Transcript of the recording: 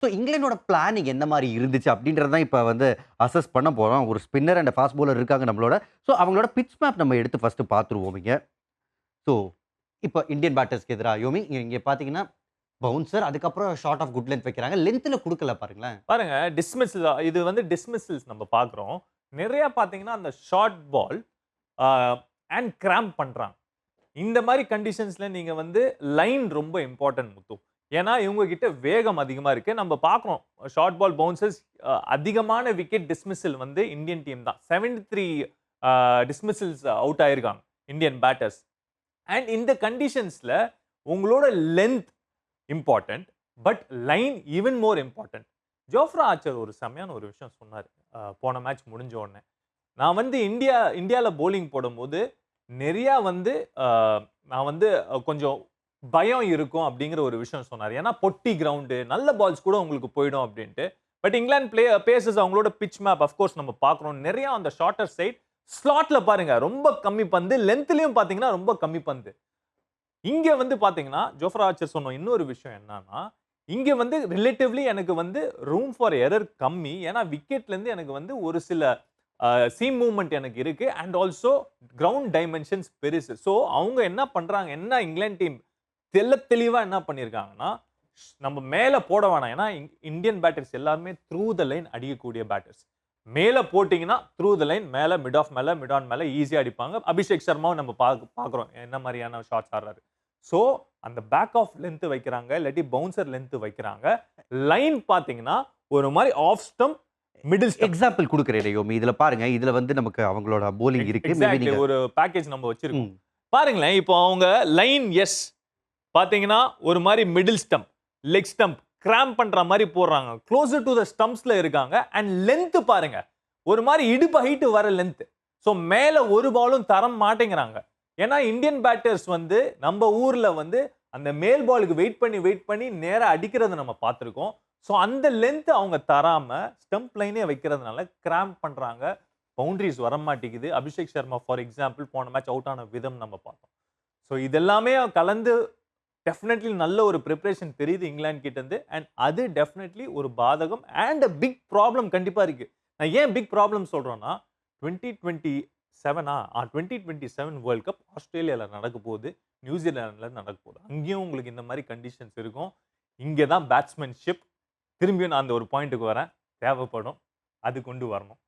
So இங்கிலாந்தோட planning எந்த மாரி இருந்துச்சு அப்படின்றது தான் இப்ப வந்து அசஸ் பண்ண போறோம். ஒரு ஸ்பின்னர் அண்ட் ஃபாஸ்ட் பவுலர் இருக்காங்க நம்மளோட. ஸோ அவங்களோட பிட்ச் மேப் நம்ம எடுத்து ஃபர்ஸ்ட் பார்த்துருவோம் இங்க. ஸோ இப்ப இந்தியன் பேட்டர்ஸ்க்கு எதிரா யோமி இங்க பார்த்தீங்கன்னா, பவுன்சர் அதுக்கப்புறம் ஷார்ட் ஆஃப் குட் லென்த் வைக்கிறாங்க. லென்த்ல குடுக்கல பாருங்களேன். பாருங்க டிஸ்மிஸல் இது வந்து டிஸ்மிஸல்ஸ் நம்ம பார்க்குறோம். நிறைய பார்த்தீங்கன்னா, அந்த ஷார்ட் பால் அ அண்ட் கிராம்ப் பண்றாங்க. இந்த மாரி கண்டிஷன்ஸ்ல நீங்க வந்து லைன் ரொம்ப இம்பார்ட்டன்ட் முத்து. ஏன்னா, இவங்க கிட்ட வேகம் அதிகமா இருக்கு. நம்ம பார்க்குறோம். ஷார்ட் பால் பவுன்சர்ஸ் அதிகமான விக்கெட் டிஸ்மிஸல் வந்து இந்தியன் டீம் தான். 73 டிஸ்மிஸல்ஸ் அவுட் ஆயிருக்காங்க. Indian batters. அண்ட் இந்த கண்டிஷன்ஸ்ல உங்களோட length important. But line even more important. Jofra Archer ஒரு செம்மையான ஒரு விஷயம் சொன்னாரு. போன மேட்ச் முடிஞ்ச உடனே. நான் வந்து இந்தியால பவுலிங் போடும்போது நெறையா வந்து அ நான் வந்து கொஞ்சம் பயம் இருக்கும் அப்படிங்கிற ஒரு விஷயம் சொன்னாரு. ஏன்னா பொட்டி கிரவுண்டு, நல்ல பால்ஸ் கூட உங்களுக்கு போயிடும் அப்படின்ட்டு. பட் இங்கிலாந்து பேசர்ஸ் அவங்களோட பிட்ச் மேப் ஆஃப் கோர்ஸ் நம்ம பார்க்குறோம். நெறையா அந்த ஷார்ட்டர் சைட் ஸ்லாட்ல பாருங்க ரொம்ப கம்மி பந்து. லென்த்லயும் பார்த்தீங்கன்னா ரொம்ப கம்மி பந்து. இங்க வந்து பார்த்தீங்கன்னா, ஜோஃப்ரா ஆர்ச்சர் சொன்ன இன்னொரு விஷயம் என்னன்னா, இங்க வந்து ரிலேட்டிவ்லி எனக்கு வந்து ரூம் ஃபார் எரர் கம்மி. ஏன்னா விக்கெட்லேருந்து எனக்கு வந்து ஒரு சில சீம் மூவ்மெண்ட் எனக்கு இருக்கு. அண்ட் ஆல்சோ கிரவுண்ட் டைமென்ஷன்ஸ் பெருசு. ஸோ அவங்க என்ன பண்றாங்க, என்ன இங்கிலாந்து டீம் தெளிவா என்ன பண்ணியிருக்காங்கன்னா, நம்ம மேல போட வேணாம். ஏன்னா இந்தியன் பேட்டர்ஸ் எல்லாருமே த்ரூ த லைன் அடிக்கக்கூடிய பேட்டர்ஸ். மேல போட்டீங்கன்னா த்ரூ த லைன் மேல மிட் ஆஃப் மேல, மிட் ஆன் மேல ஈஸியா அடிப்பாங்க. அபிஷேக் சர்மாவும் நம்ம பார்க்குறோம். என்ன மாரியான ஷாட்ஸ் ஆடுறாரு. ஸோ அந்த பேக் ஆஃப் லென்த் வைக்கிறாங்க. இல்லாட்டி பவுன்சர் லென்த் வைக்கிறாங்க. லைன் பார்த்தீங்கன்னா, ஒரு மாரி of stump, middle stump. Example குடுக்குறேன் யோமி. இதுல பாருங்க. இதுல வந்து நமக்கு அவங்களோட பவுலிங் இருக்கு. மேபி எக்ஸாக்ட்லி நீங்க ஒரு பேக்கேஜ் நம்ம வச்சிருக்கோம். ம். பாருங்களேன், இப்போ அவங்க லைன் பார்த்தீங்கன்னா, ஒரு மாரி middle stump, leg stump, cramp பண்ற மாரி போடுறாங்க. க்ளோசர் டூ த ஸ்டம்ப்ஸ்ல இருக்காங்க. அண்ட் லென்த் பாருங்க. ஒரு மாரி இடுப்பு ஹைட் வர லென்த். ஸோ மேல ஒரு பாலும் தர மாட்டேங்கிறாங்க. ஏன்னா இந்தியன் பேட்டர்ஸ் வந்து நம்ம ஊர்ல வந்து அந்த மேல் பாலுக்கு வெயிட் பண்ணி நேரா அடிக்கிறத நம்ம பார்த்திருக்கோம். ஸோ அந்த லென்த் அவங்க தராம ஸ்டம்ப் லைனே வைக்கிறதுனால கிராம்ப் பண்றாங்க. பவுண்டரிஸ் வரமாட்டேங்குது. அபிஷேக் சர்மா ஃபார் எக்ஸாம்பிள் போன மேட்ச் அவுட் ஆன விதம் நம்ம பார்த்தோம். ஸோ இதெல்லாமே கலந்து டெஃபினெட்லி நல்ல ஒரு பிரிப்பரேஷன் தெரியுது இங்கிலாந்து கிட்ட இருந்து. அண்ட் அது டெஃபினெட்லி ஒரு பாதகம் அண்ட் a பிக் ப்ராப்ளம் கண்டிப்பா இருக்கு. நான் ஏன் பிக் ப்ராப்ளம் சொல்றேன்னா, 2027 2027 வேர்ல்ட் கப் ஆஸ்திரேலியால நடக்க போகுது. நியூசிலாந்துல நடக்க போகுது. அங்கேயும் உங்களுக்கு இந்த மாரி கண்டிஷன்ஸ் இருக்கும். இங்க தான் பேட்ஸ்மேன்ஷிப் திரும்பியும் நான் அந்த ஒரு பாயிண்ட்க்கு வரேன். தேவைப்படும். அது கொண்டு வரணும்.